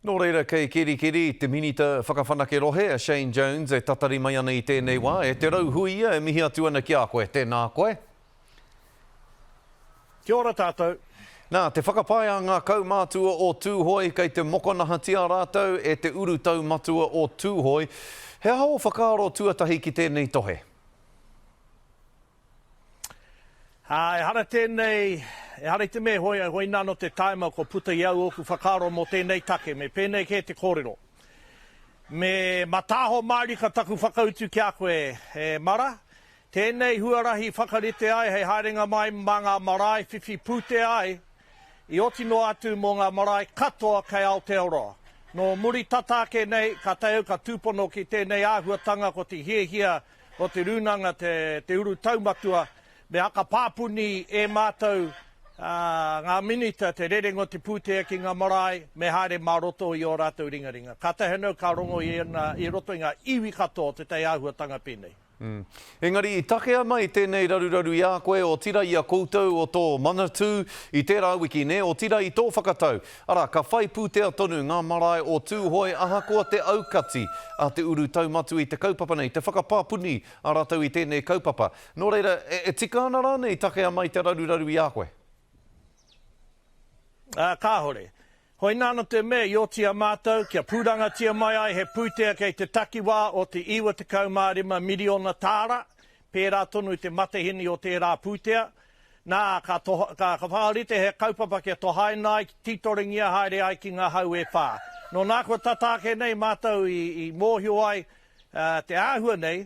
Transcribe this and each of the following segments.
Nō reira kei kiri te minita whakawhanake rohe a Shane Jones e tatari mai ana I tēnei wā. E te rauhui ia e mihi atu ana ki a koe. Tēnā koe. Kia ora tātou. Nā, te whakapai a ngā kaumātua o Tūhoi kei te mokonahatia rātou e te uru taumatua o Tūhoi. He hao whakaaro tuatahi ki tēnei tohe? E hara tēnei, e hara te me hoi nano te taima ko puta iau oku whakaaro mo tēnei take, me pēnei ke te kōrero. Me mataho marika taku whakautu ki a koe e mara, tēnei huarahi whakarite ai, hei haerenga mai mā ngā marae whiwhi pūte ai, I otino atu mo ngā marae katoa kei Aotearoa. No muri tatake nei, ka teo ka tūpono ki tēnei āhuatanga ko te hiehia o te runanga te uru taumatua, me haka pāpuni e mātou ngā minita te rerengo te pūtea ki ngā marae, me haere maroto I o rātou ringaringa. Ka te henau ka rongo I roto I ngā iwi katoa te tei āhuatanga pēnei. Engari, I takea mai tēnei raruraru I a koe o tira I a koutou o tō manatū I tērā wiki ne, o tira I tō whakatau. Ara, ka whai pūtea tonu ngā marae o Tūhoi ahakoa te aukati a te uru taumatu I te kaupapa nei, te whakapāpuni a rātou I tēnei kaupapa. Nō reira, e tika ana rānei takea mai te raruraru I a koe? Kāhore. Hoi nāna te me I o tia mātou, kia pūranga tia mai ai he pūtea kei te takiwā o te 25 miliona tāra, pērā tonu I te matehini o tērā pūtea. Nā, ka whaarite he kaupapa kia tohainai, titoringia haere ai ki ngā hau e whā. No nā kua tatake nei mātou I mōhio ai te āhua nei,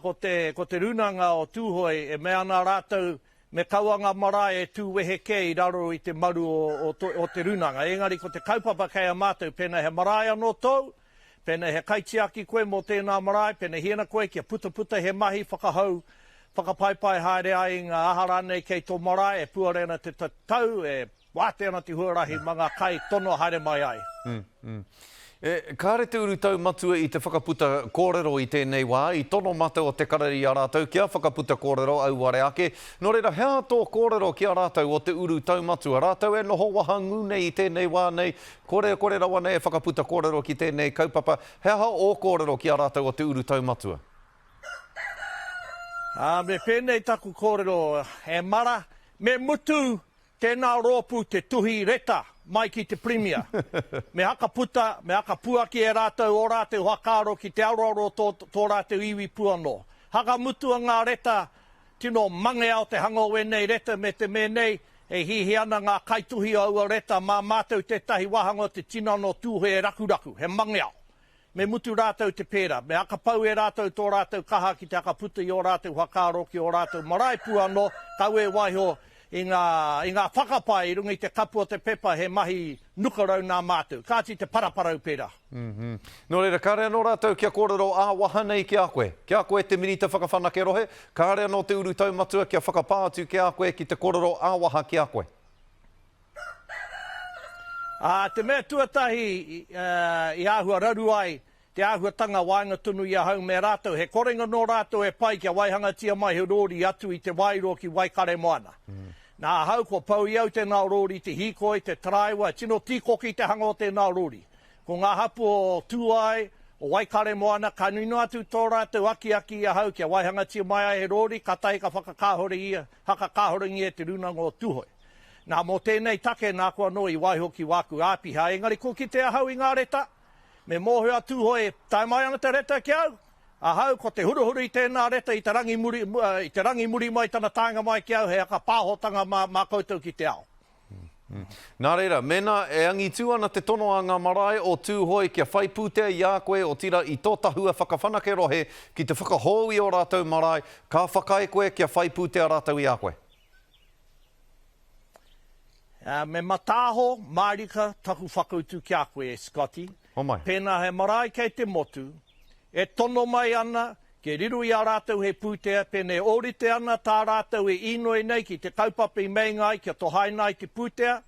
ko te runanga o Tūhoi e mea nā rātou, me kauanga marae e tūwehe kei raro I te maru o te runanga. Engari, ko te kaupapa kei a mātou, pēnei he marae anō tau, pēnei he kaitiaki koe mō tēnā marae, pēnei hiena koe kia puta he mahi whakahau, whakapaipai haere ai ngā aharanei kei tō marae, e puarena te tau, e wāte ana te huarahi mga kai tono haere mai ai. Kāre te uru taumatua I te whakaputa kōrero I tēnei wā, I tono mata o te karari a rātou, kia whakaputa kōrero au ware ake. Nō reira, hea tō kōrero ki a rātou o te uru taumatua. Rātou e noho wahangu nei I tēnei wā nei, kore rawa nei e whakaputa kōrero ki tēnei kaupapa. Hea o kōrero ki a rātou o te uru taumatua? Me pēnei taku kōrero e mara, me mutu tēnā rōpu te tuhi reta. Mai ki te Premier. Me haka puta, me haka puaki e rātou o rātou hakaro ki te auroro tō rātou iwi puano. Haka mutua ngā reta, tino mange au te hango e nei reta me te menei, e hihi ana ngā kaituhi au a reta, mā mātou te tahi wahango te tinano tūhe e rakuraku, he mange au. Me mutu rātou te pēra, me haka pau e rātou tō rātou kaha ki te haka puta I o rātou hakaro ki o rātou marae puano, kau e waiho, I ngā whakapai I runga I te kapu o te pepa he mahi nukarau nā mātou. Kāti te paraparau pērā. Nō reira, kāre anō rātou kia kōrero āwaha nei ki a koe. Ki a koe te minita whakawhanake rohe. Kāre anō te uru taumatua kia whakapātu ki a koe ki te kōrero āwaha ki a koe. Te mea tuatahi I āhua raru ai, te āhuatanga wainga tunu I a hau me rātou. He korenga no rātou e pai kia waihanga tia mai he rōri atu I te wairo ki Waikare moana. Nā hau ko pau iau tēnā rōri, te hikoi, te taraiwa, tino tīkoki te hanga o tēnā rōri. Ko ngā hapu o Tūai, o Waikare moana, ka nino atu tō rātou aki I a hau kia waihanga tia mai ai he rōri, ka tai ka whakakāhore ia, haka kāhoringi e te runanga o Tūhoi. Nā mō tēnei take nā kua no I waiho ki wāku āpiha, engari ko ki te ahau I ngā reta, me mōhua Tūhoi tai mai ana te reta ki au. Ahau, ko te huruhuru I tēnā reta I te rangi muri mai tana tāinga mai ki au, he aka pāhotanga mā koutou ki te ao. Nā reira, mena e angitu ana te tono a ngā marae o Tūhoi kia whai pūtea I a koe o tira I tō tahua whakawhanake rohe ki te whakahoi o rātou marae, ka whakai koe kia whai pūtea rātou I a koe. Me mataho, marika, taku whakautu ki a koe, Scotty. Pēnā he marae kei te motu, e tono mai ana, ke riru I a rātou he pūtea, pēnei orite ana tā rātou e inoi nei ki te kaupapa I mei ngai, kia tohainai te pūtea,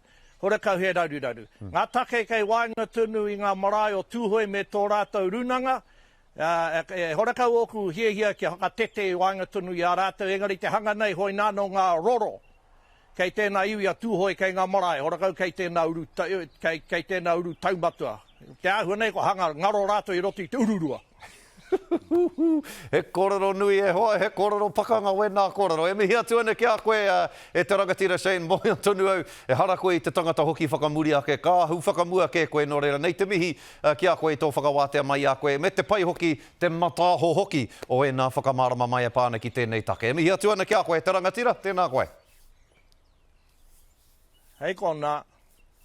horekau he raruraru. Ngā take kei wainga tunu I ngā marae o Tūhoi me tō rātou runanga, horekau oku hiehia kia hakatete I wainga tunu I a rātou, engari te hanga nei hoi nāno ngā roro, kei tēnā iwi a Tūhoi kei ngā marae, horekau kei tēnā uru taumatua. Te ahua nei ko hanga ngaro rato I roti te ururua. He kororo nui e hoa, he kororo pakanga wena kororo. E mihi atu ane kia koe e te rangatira Shane Moia tonu au. E hara koe I te tangata hoki whakamuri ake. Ka hu whakamua ke koe no reira. Nei te mihi kia koe I tō whakawātea mai a koe. Me te pai hoki, te mataho hoki o e nā whakamarama mai a pāne ki tēnei take. E mihi atu ane kia koe te rangatira, tēnā koe. Hei kona.